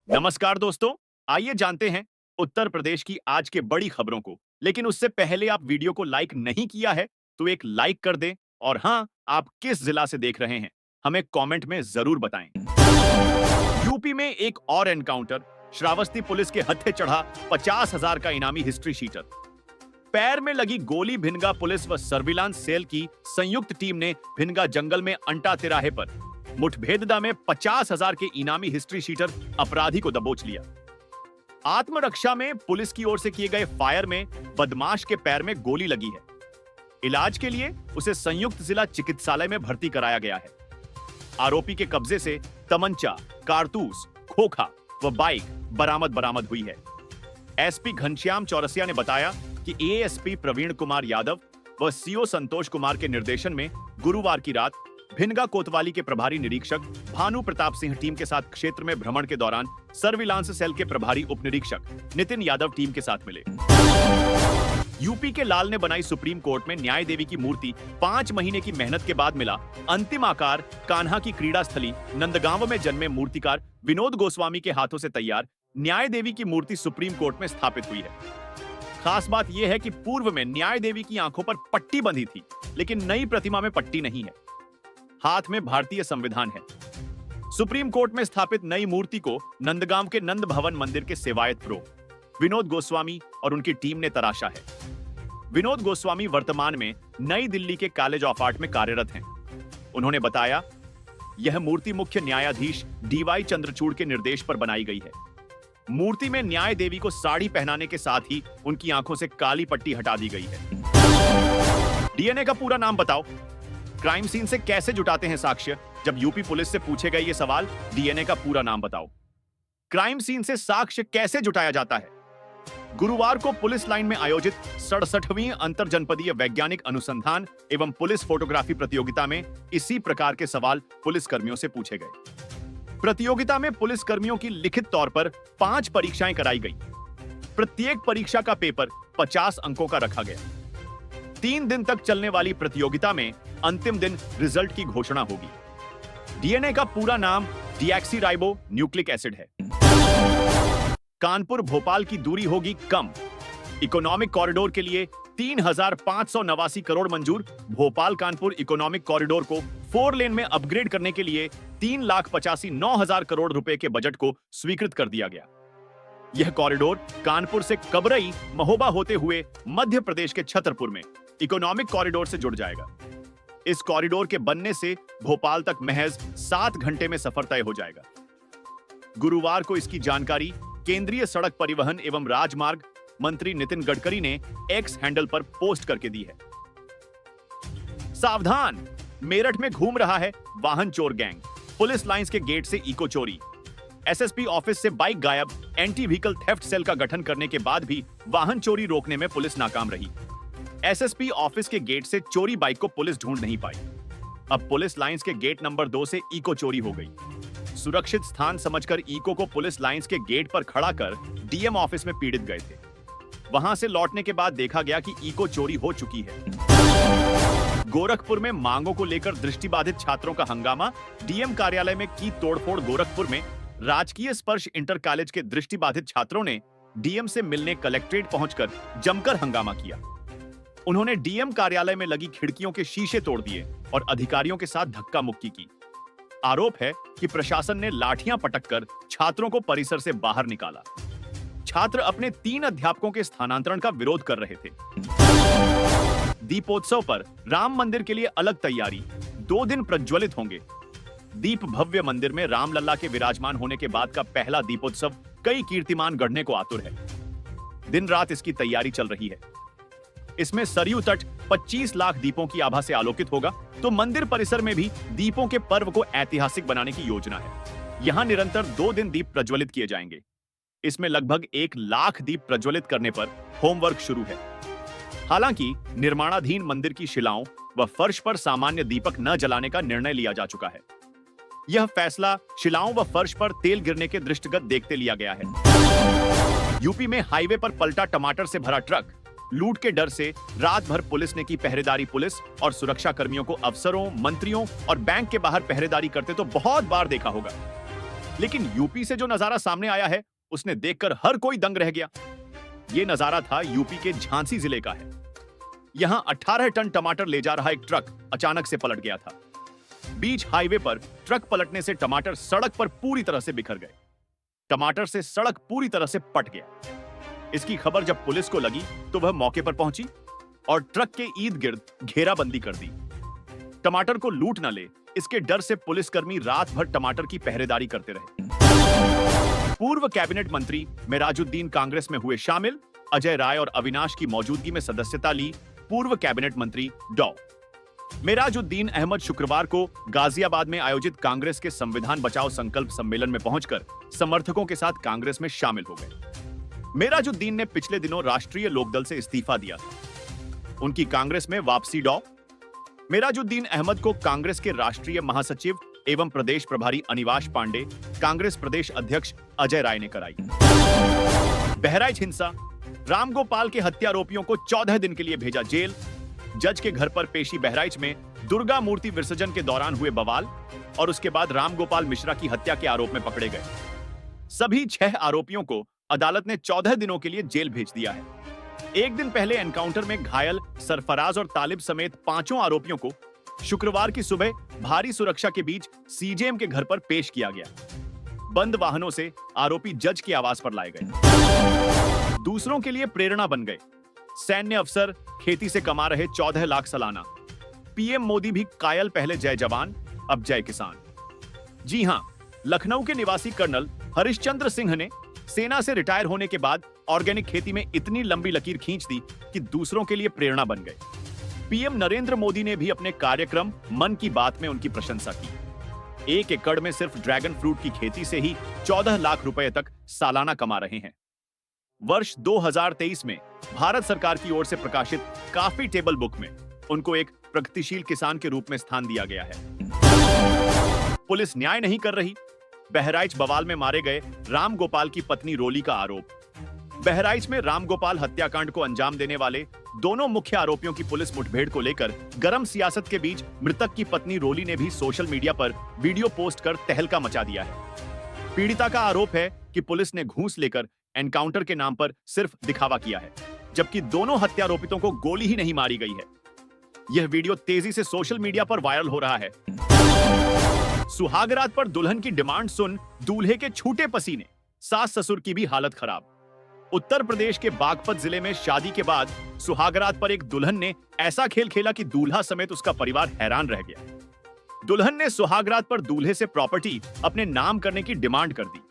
नमस्कार दोस्तों, आइए जानते हैं उत्तर प्रदेश की आज के बड़ी खबरों को। लेकिन उससे पहले आप वीडियो को लाइक नहीं किया है, तो एक लाइक कर दें और हाँ, आप किस जिला से देख रहे हैं, हमें कमेंट में जरूर बताएं। यूपी में एक और एनकाउंटर, श्रावस्ती पुलिस के हत्थे चढ़ा 50,000 का इनामी हिस्ट्री शीटर। पैर में लगी गोली भिनगा पुलिस व सर्विलांस सेल की संयुक्त टीम ने भिनगा जंगल में अंटा तिराहे पर मुठभेददा में 50,000 के इनामी हिस्ट्री शीटर अपराधी को दबोच लिया। आत्मरक्षा में पुलिस की ओर से किए गए फायर में बदमाश के पैर में गोली लगी है। इलाज के लिए उसे संयुक्त जिला चिकित्सालय में भर्ती कराया गया है। आरोपी के कब्जे से तमंचा, कारतूस, खोखा व बाइक बरामद हुई है। एसपी घनश्याम चौरसिया ने बताया कि एएसपी प्रवीण कुमार यादव व सीओ संतोष कुमार के निर्देशन में गुरुवार की रात भिनगा कोतवाली के प्रभारी निरीक्षक भानु प्रताप सिंह टीम के साथ क्षेत्र में भ्रमण के दौरान सर्विलांस सेल के प्रभारी उप निरीक्षक नितिन यादव टीम के साथ मिले। यूपी के लाल ने बनाई सुप्रीम कोर्ट में न्याय देवी की मूर्ति 5 महीने की मेहनत के बाद मिला अंतिम आकार। कान्हा की क्रीड़ा स्थली नंदगांव में जन्मे मूर्तिकार विनोद गोस्वामी के हाथों से तैयार न्याय देवी की मूर्ति सुप्रीम कोर्ट में स्थापित हुई है। खास बात यह है कि पूर्व में न्याय देवी की आंखों पर पट्टी बंधी थी, लेकिन नई प्रतिमा में पट्टी नहीं है। हाथ में भारतीय संविधान है। सुप्रीम कोर्ट में स्थापित नई मूर्ति को नंदगांव के नंद भवन मंदिर के सेवायत प्रो विनोद गोस्वामी और उनकी टीम ने तराशा है। विनोद गोस्वामी वर्तमान में नई दिल्ली के कॉलेज ऑफ आर्ट में कार्यरत हैं। उन्होंने बताया, यह मूर्ति मुख्य न्यायाधीश डीवाई चंद्रचूड़ के निर्देश पर बनाई गई है। मूर्ति में न्याय देवी को साड़ी पहनाने के साथ ही उनकी आंखों से काली पट्टी हटा दी गई है। डीएनए का पूरा नाम बताओ। क्राइम सीन से कैसे जुटाते हैं साक्ष्य? जब यूपी पुलिस से पूछे गए ये सवाल, डीएनए का पूरा नाम बताओ। क्राइम सीन से साक्ष्य कैसे जुटाया जाता है? गुरुवार को पुलिस लाइन में आयोजित 67वीं अंतर जनपदीय वैज्ञानिक अनुसंधान एवं पुलिस फोटोग्राफी प्रतियोगिता में इसी प्रकार के सवाल पुलिस कर्मियों से पूछे गए। प्रतियोगिता में पुलिस कर्मियों की लिखित तौर पर 5 परीक्षाएं कराई गई। प्रत्येक परीक्षा का पेपर 50 अंकों का रखा गया। 3 दिन तक चलने वाली प्रतियोगिता में अंतिम दिन रिजल्ट की घोषणा होगी। डीएनए का पूरा नाम डीऑक्सीराइबो न्यूक्लिक एसिड है। कानपुर भोपाल की दूरी होगी कम। इकोनॉमिक कॉरिडोर के लिए 3,589 करोड़ मंजूर। भोपाल कानपुर इकोनॉमिक कॉरिडोर को 4 लेन में अपग्रेड करने के लिए 3,85,900 करोड़ रुपए के बजट को स्वीकृत कर दिया गया। यह कॉरिडोर कानपुर से कबरई महोबा होते हुए मध्य प्रदेश के छतरपुर में इकोनॉमिक कॉरिडोर से जुड़ जाएगा। इस कॉरिडोर के बनने से भोपाल तक महज 7 घंटे में सफर तय हो जाएगा। गुरुवार को इसकी जानकारी केंद्रीय सड़क परिवहन एवं राजमार्ग मंत्री नितिन गडकरी ने एक्स हैंडल पर पोस्ट करके दी है। सावधान, मेरठ में घूम रहा है वाहन चोर गैंग। पुलिस लाइंस के गेट से इको चोरी। एसएसपी ऑफिस से बाइक गायब। एंटी व्हीकल थेफ्ट सेल का गठन करने के बाद भी वाहन चोरी रोकने में पुलिस नाकाम रही। एसएसपी ऑफिस के गेट से चोरी बाइक को पुलिस ढूंढ नहीं पाई। अब पुलिस लाइंस के गेट नंबर 2 से इको चोरी हो गई। सुरक्षित स्थान समझकर इको को पुलिस लाइंस के गेट पर खड़ा कर डीएम ऑफिस में पीड़ित गए थे। वहां से लौटने के बाद देखा गया कि इको चोरी हो चुकी है। गोरखपुर में मांगों को लेकर दृष्टिबाधित छात्रों का हंगामा। डीएम कार्यालय में की तोड़फोड़। गोरखपुर में राजकीय स्पर्श इंटर कॉलेज के दृष्टिबाधित छात्रों ने डीएम से मिलने कलेक्ट्रेट पहुंचकर जमकर हंगामा किया। उन्होंने डीएम कार्यालय में लगी खिड़कियों के शीशे तोड़ दिए और अधिकारियों के साथ धक्का मुक्की की। आरोप है कि प्रशासन ने लाठियां पटककर छात्रों को परिसर से बाहर निकाला। छात्र अपने 3 अध्यापकों के स्थानांतरण का विरोध कर रहे थे। दीपोत्सव पर राम मंदिर के लिए अलग तैयारी। 2 दिन प्रज्वलित होंगे। दीप भव्य मंदिर में रामलला के विराजमान होने के बाद का पहला दीपोत्सव कई कीर्तिमान गढ़ने को आतुर है। दिन रात इसकी तैयारी चल रही है। इसमें सरयू तट 25 लाख दीपों की आभा से आलोकित होगा, तो मंदिर परिसर में भी दीपों के पर्व को ऐतिहासिक बनाने की योजना है। यहां निरंतर 2 दिन दीप प्रज्वलित किए जाएंगे। इसमें लगभग 1 लाख दीप प्रज्वलित करने पर होमवर्क शुरू है। हालांकि निर्माणाधीन मंदिर की शिलाओं व फर्श पर सामान्य दीपक न जलाने का निर्णय लिया जा चुका है। यह फैसला शिलाओं व फर्श पर तेल गिरने के दृष्टिगत देखते लिया गया है। यूपी में हाईवे पर पलटा टमाटर से भरा ट्रक। लूट के डर से रात भर पुलिस ने की पहरेदारी। पुलिस और सुरक्षा कर्मियों को अफसरों, मंत्रियों और बैंक के बाहर पहरेदारी करते तो बहुत बार देखा होगा। लेकिन यूपी से जो नजारा सामने आया है उसने देखकर हर कोई दंग रह गया। यह नजारा था यूपी के झांसी जिले का है। यहां 18 टन टमाटर ले जा रहा एक ट्रक अचानक से पलट गया था। बीच हाईवे पर ट्रक पलटने से टमाटर सड़क पर पूरी तरह से बिखर गए। टमाटर से सड़क पूरी तरह से पट गया। इसकी खबर जब पुलिस को लगी तो वह मौके पर पहुंची और ट्रक के इर्द गिर्द घेराबंदी कर दी। टमाटर को लूट न ले इसके डर से पुलिसकर्मी रात भर टमाटर की पहरेदारी करते रहे। पूर्व कैबिनेट मंत्री मेराजुद्दीन कांग्रेस में हुए शामिल। अजय राय और अविनाश की मौजूदगी में सदस्यता ली पूर्व कैबिनेट मंत्री डॉ मेराजुद्दीन अहमद शुक्रवार को गाजियाबाद में आयोजित कांग्रेस के संविधान बचाओ संकल्प सम्मेलन में पहुंचकर समर्थकों के साथ कांग्रेस में शामिल हो गए। मेराजुद्दीन ने पिछले दिनों राष्ट्रीय लोकदल से इस्तीफा दिया था। उनकी कांग्रेस में वापसी डॉ मेराजुद्दीन अहमद को कांग्रेस के राष्ट्रीय महासचिव एवं प्रदेश प्रभारी अनिवाश पांडे, कांग्रेस प्रदेश अध्यक्ष अजय राय ने कराई। बहराइच हिंसा, रामगोपाल के हत्यारोपियों को 14 दिन के लिए भेजा जेल। जज के घर पर पेशी। बहराइच में दुर्गा मूर्ति विसर्जन के दौरान हुए बवाल और उसके बाद रामगोपाल मिश्रा की हत्या के आरोप में पकड़े गए सभी 6 आरोपियों को अदालत ने 14 दिनों के लिए जेल भेज दिया है। एक दिन पहले एनकाउंटर में घायल सरफराज और तालिब समेत 5 आरोपियों को शुक्रवार की सुबह भारी सुरक्षा के बीच सीजेएम के घर पर पेश किया गया। बंद वाहनों से आरोपी जज के आवास पर लाए गए। दूसरों के लिए प्रेरणा बन गए। सैन्य अफसर खेती से कमा रहे 14 लाख सालाना। पीएम मोदी भी कायल, पहले जय जवान अब जय किसान। जी हां, लखनऊ के निवासी कर्नल हरिश्चंद्र सिंह ने सेना से रिटायर होने के बाद ऑर्गेनिक खेती में इतनी लंबी लकीर खींच दी कि दूसरों के लिए प्रेरणा बन गए। पीएम नरेंद्र मोदी ने भी अपने कार्यक्रम मन की बात में उनकी प्रशंसा की। 1 एकड़ में सिर्फ ड्रैगन फ्रूट की खेती से ही 14 लाख रुपए तक सालाना कमा रहे हैं। वर्ष 2023 में भारत सरकार की ओर से प्रकाशित कॉफी टेबल बुक में उनको एक प्रगतिशील किसान के रूप में स्थान दिया गया है। पुलिस न्याय नहीं कर रही। बहराइच बवाल में मारे गए रामगोपाल की पत्नी रोली का आरोप। बहराइच में रामगोपाल हत्याकांड को अंजाम देने वाले दोनों मुख्य आरोपियों की पुलिस मुठभेड़ को लेकर गर्म सियासत के बीच मृतक की पत्नी रोली ने भी सोशल मीडिया पर वीडियो पोस्ट कर तहलका मचा दिया है। पीड़िता का आरोप है कि पुलिस ने घूस लेकर एनकाउंटर के नाम पर सिर्फ दिखावा किया है, जबकि दोनों हत्यारोपितों को गोली ही नहीं मारी गई है। यह वीडियो तेजी से सोशल मीडिया पर वायरल हो रहा है। सुहागरात पर दुल्हन की डिमांड सुन दूल्हे के छूटे पसीने, सास ससुर की भी हालत खराब। उत्तर प्रदेश के बागपत जिले में शादी के बाद सुहागरात पर एक दुल्हन ने ऐसा खेल खेला कि दूल्हा समेत उसका परिवार हैरान रह गया। दुल्हन ने सुहागरात पर दूल्हे से प्रॉपर्टी अपने नाम करने की डिमांड कर दी।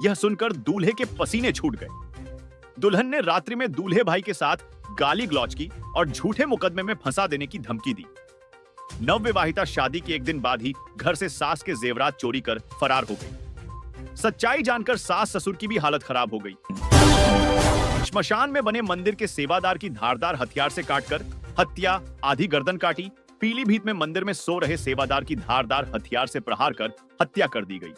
यह सुनकर दूल्हे के पसीने छूट गए। दुल्हन ने रात्रि में दूल्हे भाई के साथ गाली गलौज की और झूठे मुकदमे में फंसा देने की धमकी दी। नवविवाहिता शादी के एक दिन बाद ही घर से सास के जेवरात चोरी कर फरार हो गई। सच्चाई जानकर सास ससुर की भी हालत खराब हो गई। श्मशान में बने मंदिर के सेवादार की धारदार हथियार से काटकर हत्या, आधी गर्दन काटी। पीलीभीत में मंदिर में सो रहे सेवादार की धारदार हथियार से प्रहार कर हत्या कर दी गई।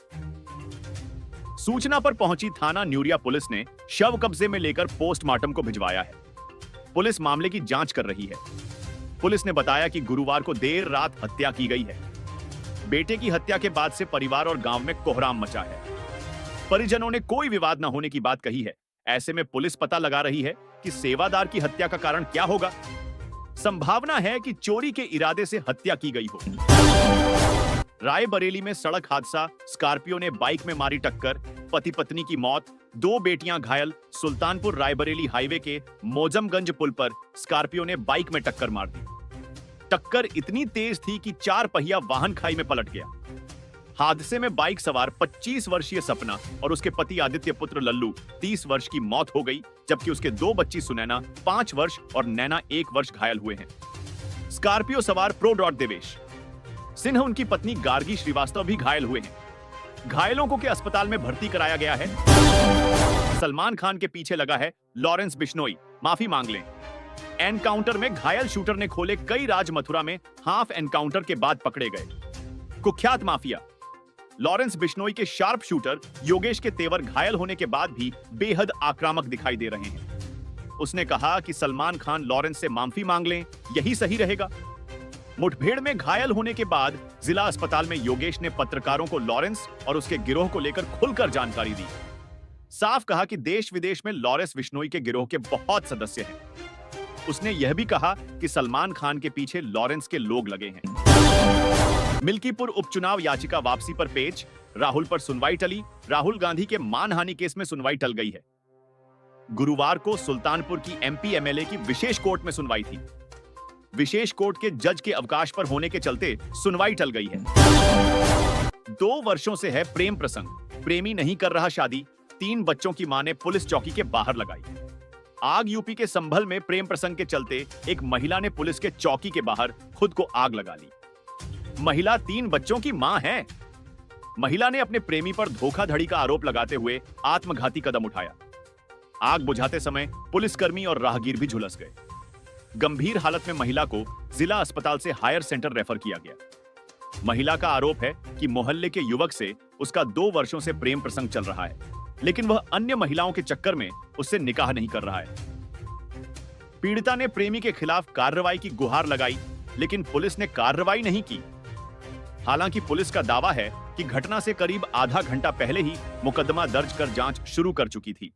सूचना पर पहुंची थाना न्यूरिया पुलिस ने शव कब्जे में लेकर पोस्टमार्टम को भिजवाया है। पुलिस मामले की जांच कर रही है। पुलिस ने बताया कि गुरुवार को देर रात हत्या की गई है। बेटे की हत्या के बाद से परिवार और गांव में कोहराम मचा है। परिजनों ने कोई विवाद न होने की बात कही है। ऐसे में पुलिस पता लगा रही है कि सेवादार की हत्या का कारण क्या होगा। संभावना है कि चोरी के इरादे से हत्या की गई हो। रायबरेली में सड़क हादसा, स्कॉर्पियो ने बाइक में मारी टक्कर, पति पत्नी की मौत, 2 बेटियां घायल। सुल्तानपुर रायबरेली हाईवे के मोजमगंज पुल पर स्कॉर्पियो ने बाइक में टक्कर मार दी। टक्कर इतनी तेज थी कि 4 पहिया वाहन खाई में पलट गया। हादसे में बाइक सवार 25 वर्षीय सपना और उसके पति आदित्य पुत्र लल्लू 30 वर्ष की मौत हो गई, जबकि उसके 2 बच्ची सुनैना 5 वर्ष और नैना 1 वर्ष घायल हुए हैं। स्कॉर्पियो सवार प्रो. देवेश सिन्हा, उनकी पत्नी गार्गी श्रीवास्तव भी घायल हुए हैं। घायलों को के अस्पताल में भर्ती कराया गया है। सलमान खान के पीछे लगा है लॉरेंस बिश्नोई, माफी मांग लें। एनकाउंटर में घायल शूटर ने खोले कई राज। मथुरा में हाफ एनकाउंटर के बाद पकड़े गए कुख्यात माफिया। लॉरेंस बिश्नोई के शार्प शूटर योगेश के तेवर घायल होने के बाद भी बेहद आक्रामक दिखाई दे रहे हैं। उसने कहा कि सलमान खान लॉरेंस से माफी मांग लें, यही सही रहेगा। मुठभेड़ में घायल होने के बाद जिला अस्पताल में योगेश ने पत्रकारों को लॉरेंस और उसके गिरोह को लेकर खुलकर जानकारी दी। साफ कहा कि देश विदेश में लॉरेंस बिश्नोई के गिरोह के बहुत सदस्य हैं। उसने यह भी कहा कि सलमान खान के पीछे लॉरेंस के लोग लगे हैं। मिल्कीपुर उपचुनाव याचिका वापसी पर पेच, राहुल पर सुनवाई टली। राहुल गांधी के मानहानि केस में सुनवाई टल गई है। गुरुवार को सुल्तानपुर की एमपी एमएलए की विशेष कोर्ट में सुनवाई थी। विशेष कोर्ट के जज के अवकाश पर होने के चलते सुनवाई टल गई है। 2 वर्षों से है प्रेम प्रसंग, प्रेमी नहीं कर रहा शादी, 3 बच्चों की मां ने पुलिस चौकी के बाहर लगाई। आग यूपी के संभल में प्रेम प्रसंग के चलते एक महिला ने पुलिस के चौकी के बाहर खुद को आग लगा ली। महिला 3 बच्चों की मां है। महिला ने अपने प्रेमी पर धोखाधड़ी का आरोप लगाते हुए आत्मघाती कदम उठाया। आग बुझाते समय पुलिसकर्मी और राहगीर भी झुलस गए। गंभीर हालत में महिला को जिला अस्पताल से हायर सेंटर रेफर किया गया। महिला का आरोप है कि मोहल्ले के युवक से उसका 2 वर्षों से प्रेम प्रसंग चल रहा है, लेकिन वह अन्य महिलाओं के चक्कर में उससे निकाह नहीं कर रहा है। पीड़िता ने प्रेमी के खिलाफ कार्रवाई की गुहार लगाई, लेकिन पुलिस ने कार्रवाई नहीं की। हालांकि पुलिस का दावा है कि घटना से करीब आधा घंटा पहले ही मुकदमा दर्ज कर जांच शुरू कर चुकी थी।